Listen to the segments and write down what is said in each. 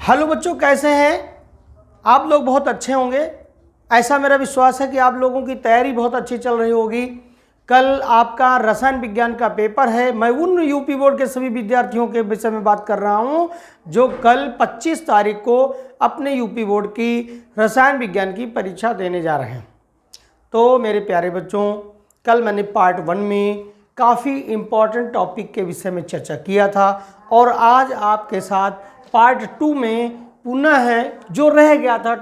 Hello बच्चों, कैसे हैं आप लोग? बहुत अच्छे होंगे, ऐसा मेरा विश्वास है कि आप लोगों की तैयारी बहुत अच्छी चल रही होगी। कल आपका रसायन विज्ञान का पेपर है। मैं उन यूपी बोर्ड के सभी विद्यार्थियों के विषय में बात कर रहा हूं जो कल 25 तारीख को अपने यूपी बोर्ड की रसायन विज्ञान की परीक्षा देने जा रहे हैं। तो मेरे प्यारे बच्चों, कल मैंने पार्ट 1 में काफ़ी इम्पॉर्टेंट टॉपिक के विषय में चर्चा किया था और आज आपके साथ पार्ट 2 में पुनः है जो रह गया था,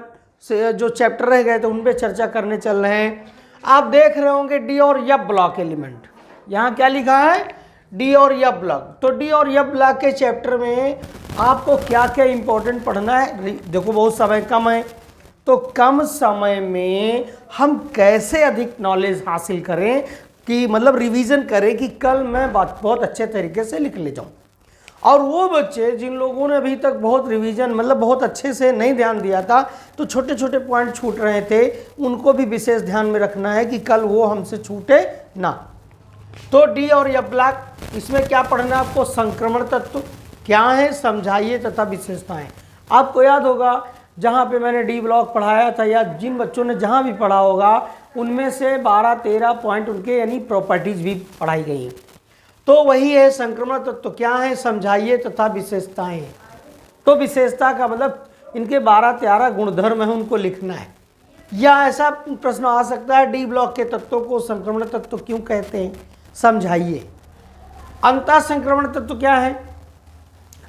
जो चैप्टर रह गए थे उन पे चर्चा करने चल रहे हैं। आप देख रहे होंगे डी और एफ ब्लॉक एलिमेंट, यहाँ क्या लिखा है? डी और एफ ब्लॉक। तो डी और एफ ब्लॉक के चैप्टर में आपको क्या क्या इंपॉर्टेंट पढ़ना है? देखो बहुत समय कम है, तो कम समय में हम कैसे अधिक नॉलेज हासिल करें कि मतलब रिवीजन करें कि कल मैं बात बहुत अच्छे तरीके से लिख ले जाऊं। और वो बच्चे जिन लोगों ने अभी तक बहुत रिवीजन मतलब बहुत अच्छे से नहीं ध्यान दिया था, तो छोटे छोटे पॉइंट छूट रहे थे, उनको भी विशेष ध्यान में रखना है कि कल वो हमसे छूटे ना। तो डी और एफ ब्लॉक, इसमें क्या पढ़ना है आपको? संक्रमण तत्व क्या है, समझाइए तथा विशेषताएं। आपको याद होगा जहाँ पे मैंने डी ब्लॉक पढ़ाया था, या जिन बच्चों ने जहाँ भी पढ़ा होगा, उनमें से 12-13 पॉइंट उनके यानी प्रॉपर्टीज भी पढ़ाई गई हैं। तो वही है संक्रमण तत्व क्या है, समझाइए तथा विशेषताएं। तो विशेषता का मतलब इनके 12-13 गुणधर्म है, उनको लिखना है। या ऐसा प्रश्न आ सकता है, डी ब्लॉक के तत्वों को संक्रमण तत्व क्यों कहते हैं, समझाइए। अंतः संक्रमण तत्व क्या है?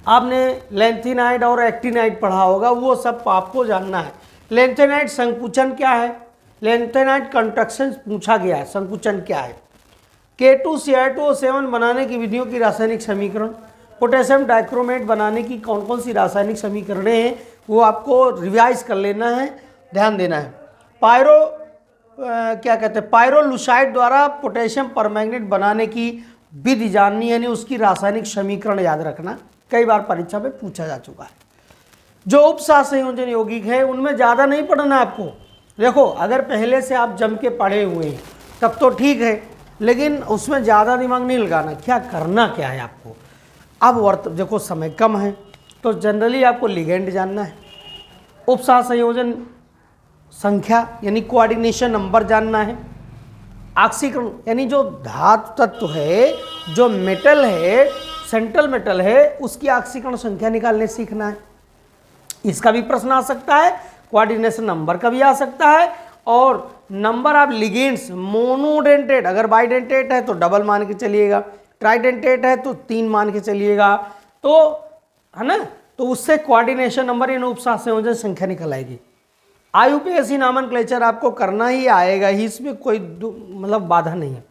आपने लेंथेनाइड और एक्टिनाइड पढ़ा होगा, वो सब आपको जानना है। लेंथेनाइड संकुचन क्या है? लेंथेनाइड कंट्रक्शन पूछा गया है, संकुचन क्या है? K2Cl2O7 बनाने की विधियों की रासायनिक समीकरण, पोटेशियम डाइक्रोमेट बनाने की कौन कौन सी रासायनिक समीकरणें हैं, वो आपको रिवाइज कर लेना है, ध्यान देना है। क्या कहते हैं, पायरोलुसाइड द्वारा पोटेशियम परमैंगनेट बनाने की विधि जाननी, यानी उसकी रासायनिक समीकरण याद रखना, कई बार परीक्षा में पूछा जा चुका है। जो उपसहसंयोजन यौगिक है उनमें ज़्यादा नहीं पढ़ना आपको। देखो अगर पहले से आप जम के पढ़े हुए हैं तब तो ठीक है, लेकिन उसमें ज़्यादा दिमाग नहीं लगाना। क्या करना क्या है आपको? अब देखो समय कम है, तो जनरली आपको लिगेंड जानना है, उपसहसंयोजन संख्या यानी कोऑर्डिनेशन नंबर जानना है, ऑक्सीकरण यानी जो धातु तत्व है, जो मेटल है, सेंट्रल मेटल है, उसकी ऑक्सीकरण संख्या निकालने सीखना है। इसका भी प्रश्न आ सकता है, कोऑर्डिनेशन नंबर का भी आ सकता है, और नंबर ऑफ लिगेंड्स मोनोडेंटेट, अगर बाइडेंटेट है तो डबल मान के चलिएगा, ट्राइडेंटेट है तो 3 मान के चलिएगा, तो है ना। तो उससे कोऑर्डिनेशन नंबर यानी उपसहसंयोजन संख्या निकल आएगी। IUPAC नॉमेनक्लेचर आपको करना ही आएगा ही, इसमें कोई मतलब बाधा नहीं है।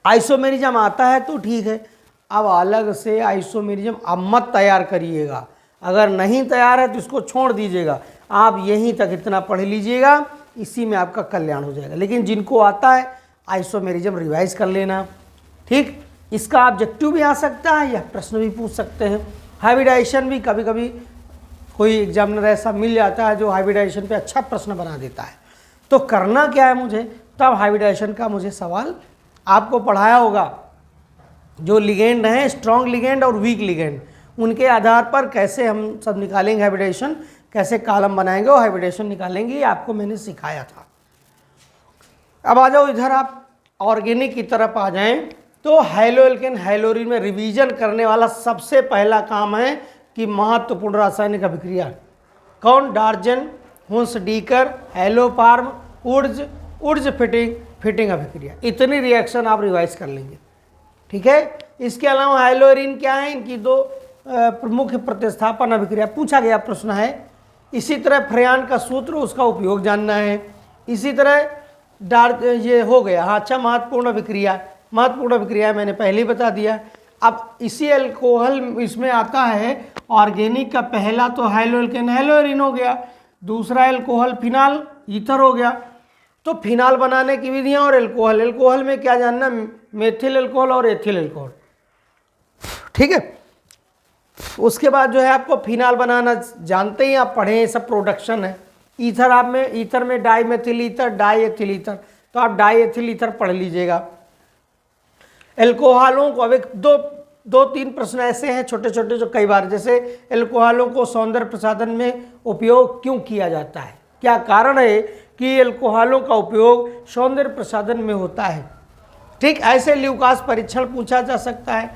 आइसोमेरिज्म आता है तो ठीक है, अब अलग से आइसोमेरिज्म अब मत तैयार करिएगा। अगर नहीं तैयार है तो इसको छोड़ दीजिएगा, आप यहीं तक इतना पढ़ लीजिएगा, इसी में आपका कल्याण हो जाएगा। लेकिन जिनको आता है आइसोमेरिज्म रिवाइज कर लेना, ठीक। इसका ऑब्जेक्टिव भी आ सकता है या प्रश्न भी पूछ सकते हैं। हाइब्रिडाइजेशन भी कभी कभी कोई एग्जामिनर ऐसा मिल जाता है जो हाइब्रिडाइजेशन पे अच्छा प्रश्न बना देता है। तो करना क्या है मुझे, तब हाइब्रिडाइजेशन का मुझे सवाल आपको पढ़ाया होगा, जो लिगेंड हैं, स्ट्रॉन्ग लिगेंड और वीक लिगेंड, उनके आधार पर कैसे हम सब निकालेंगे हाइब्रिडाइजेशन, कैसे कॉलम बनाएंगे और हाइब्रिडेशन निकालेंगे, ये आपको मैंने सिखाया था। अब आ जाओ इधर, आप ऑर्गेनिक की तरफ आ जाएं। तो हैलोएल्केन हैलोरिन में रिवीजन करने वाला सबसे पहला काम है कि महत्वपूर्ण रासायनिक अभिक्रिया कौन? डार्जन, हुंसडीकर, हैलोफार्म, उर्ज फिटिंग अभिक्रिया। इतनी रिएक्शन आप रिवाइज कर लेंगे, ठीक है। इसके अलावा हैलोरिन क्या है, इनकी 2 प्रमुख प्रतिस्थापन अभिक्रिया पूछा गया प्रश्न है। इसी तरह फ्रेयान का सूत्र, उसका उपयोग जानना है। इसी तरह ये हो गया, हाँ अच्छा, महत्वपूर्ण अभिक्रिया मैंने पहले ही बता दिया। अब इसी एल्कोहल इसमें आता है, ऑर्गेनिक का पहला तो हैलोएल्केन हैलोरिन हो गया, दूसरा एल्कोहल फिनाल ईथर हो गया। तो फिनाल बनाने की विधियाँ और एल्कोहल में क्या जानना, मेथिल एल्कोहल और एथिल एल्कोहल, ठीक है। उसके बाद जो है आपको फिनाल बनाना जानते ही, आप पढ़े, सब प्रोडक्शन है। ईथर में डाईमेथिल ईथर, डाईएथिल ईथर, तो आप डाईएथिल ईथर पढ़ लीजिएगा। एल्कोहलों को अब 2 2-3 प्रश्न ऐसे हैं छोटे छोटे जो कई बार, जैसे एल्कोहलों को सौंदर्य प्रसाधन में उपयोग क्यों किया जाता है, क्या कारण है कि एल्कोहलों का उपयोग सौंदर्य प्रसाधन में होता है। ठीक ऐसे ल्यूकास परीक्षण पूछा जा सकता है।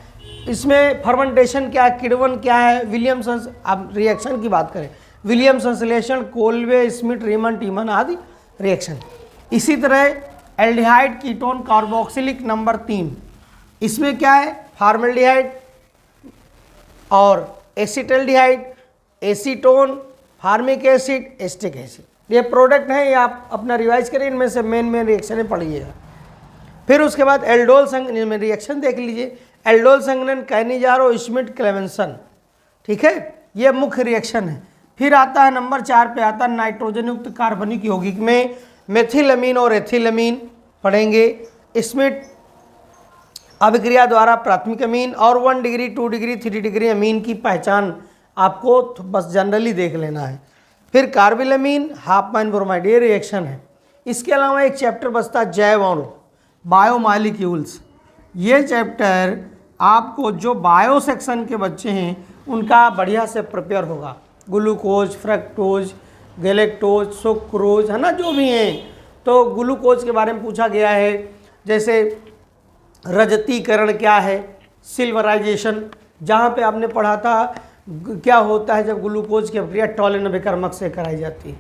इसमें फर्मेंटेशन क्या है, किण्वन क्या है, विलियमसन, अब रिएक्शन की बात करें, विलियम संश्लेषण, कोल्वे, स्मिथ, रीमन, टीमन आदि रिएक्शन। इसी तरह एल्डिहाइड, कीटोन, कार्बोक्सिलिक नंबर 3, इसमें क्या है, फॉर्मल्डिहाइड और acetaldehyde, acetone, formic acid, acetic acid, ये प्रोडक्ट हैं, ये आप अपना रिवाइज करें, इनमें से मेन रिएक्शन पढ़िएगा। फिर उसके बाद एल्डोल संघनन में रिएक्शन देख लीजिए, एल्डोल संघनन, कैनिजारो, स्मिथ, क्लेमेंसन, ठीक है, ये मुख्य रिएक्शन है। फिर आता है नंबर 4 पे आता है नाइट्रोजन युक्त कार्बनिक यौगिक में मेथिलअमीन और एथिलअमीन पढ़ेंगे। स्मिथ अभिक्रिया द्वारा प्राथमिक अमीन और 1 डिग्री, 2 डिग्री, 3 डिग्री अमीन की पहचान आपको बस जनरली देख लेना है। फिर कार्बिलअमीन, हाफमैन ब्रोमाइड, ये रिएक्शन है। इसके अलावा एक चैप्टर बचता है जैव अणु, बायोमॉलिक्यूल्स। ये चैप्टर आपको जो बायो सेक्शन के बच्चे हैं उनका बढ़िया से प्रिपेयर होगा। ग्लूकोज, फ्रक्टोज, गैलेक्टोज, सुक्रोज, है ना, जो भी हैं। तो ग्लूकोज के बारे में पूछा गया है, जैसे रजतीकरण क्या है, सिल्वराइजेशन, जहाँ पे आपने पढ़ा था क्या होता है जब ग्लूकोज की अभिक्रिया टॉलिन अभिकर्मक से कराई जाती है,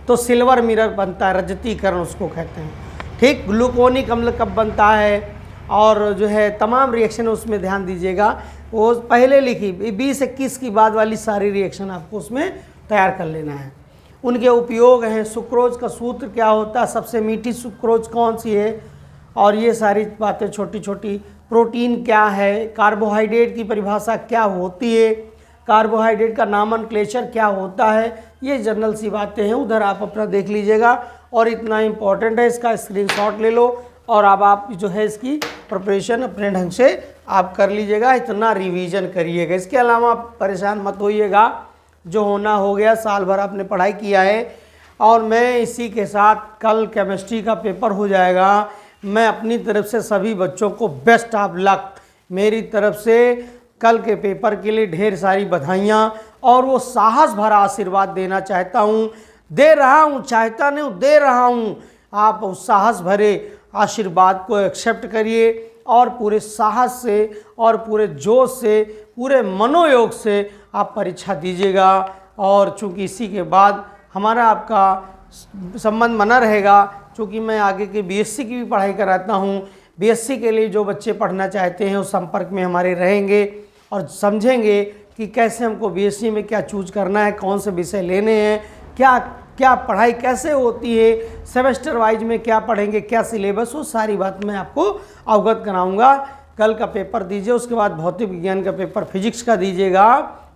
तो सिल्वर मिरर बनता है, रजतीकरण उसको कहते हैं। ठीक, ग्लूकोनिक अम्ल कब बनता है और जो है तमाम रिएक्शन उसमें ध्यान दीजिएगा, वो पहले लिखी 20-21 की बाद वाली सारी रिएक्शन आपको उसमें तैयार कर लेना है। उनके उपयोग हैं, सुक्रोज का सूत्र क्या होता है, सबसे मीठी सुक्रोज कौन सी है, और ये सारी बातें छोटी छोटी। प्रोटीन क्या है, कार्बोहाइड्रेट की परिभाषा क्या होती है, कार्बोहाइड्रेट का नामनक्लेचर क्या होता है, ये जनरल सी बातें हैं, उधर आप अपना देख लीजिएगा। और इतना इम्पॉर्टेंट है, इसका स्क्रीनशॉट ले लो और अब आप जो है इसकी प्रिपरेशन अपने ढंग से आप कर लीजिएगा, इतना रिवीजन करिएगा। इसके अलावा परेशान मत होइएगा, जो होना हो गया, साल भर आपने पढ़ाई किया है। और मैं इसी के साथ कल केमिस्ट्री का पेपर हो जाएगा। मैं अपनी तरफ से सभी बच्चों को बेस्ट ऑफ लक, मेरी तरफ से कल के पेपर के लिए ढेर सारी बधाइयाँ और वो साहस भरा आशीर्वाद देना चाहता हूँ, दे रहा हूँ, चाहता नहीं हूँ, दे रहा हूँ। आप उस साहस भरे आशीर्वाद को एक्सेप्ट करिए और पूरे साहस से और पूरे जोश से, पूरे मनोयोग से आप परीक्षा दीजिएगा। और चूँकि इसी के बाद हमारा आपका संबंध बना रहेगा, चूँकि मैं आगे के बीएससी की भी पढ़ाई कराता हूँ। बीएससी के लिए जो बच्चे पढ़ना चाहते हैं उस संपर्क में हमारे रहेंगे और समझेंगे कि कैसे हमको बीएससी में क्या चूज करना है, कौन से विषय लेने हैं, क्या क्या पढ़ाई कैसे होती है, सेमेस्टर वाइज में क्या पढ़ेंगे, क्या सिलेबस, वो सारी बात मैं आपको अवगत कराऊंगा। कल का पेपर दीजिए, उसके बाद भौतिक विज्ञान का पेपर, फिजिक्स का दीजिएगा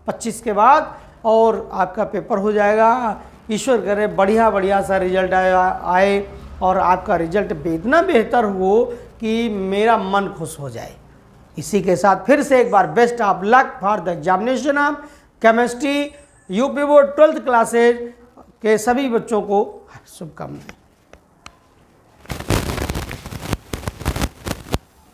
25 के बाद, और आपका पेपर हो जाएगा। ईश्वर करे बढ़िया बढ़िया सा रिजल्ट आए और आपका रिजल्ट इतना बेहतर हो कि मेरा मन खुश हो जाए। इसी के साथ फिर से एक बार best of luck for the examination of chemistry UP board 12th classes के सभी बच्चों को शुभकामनाएं।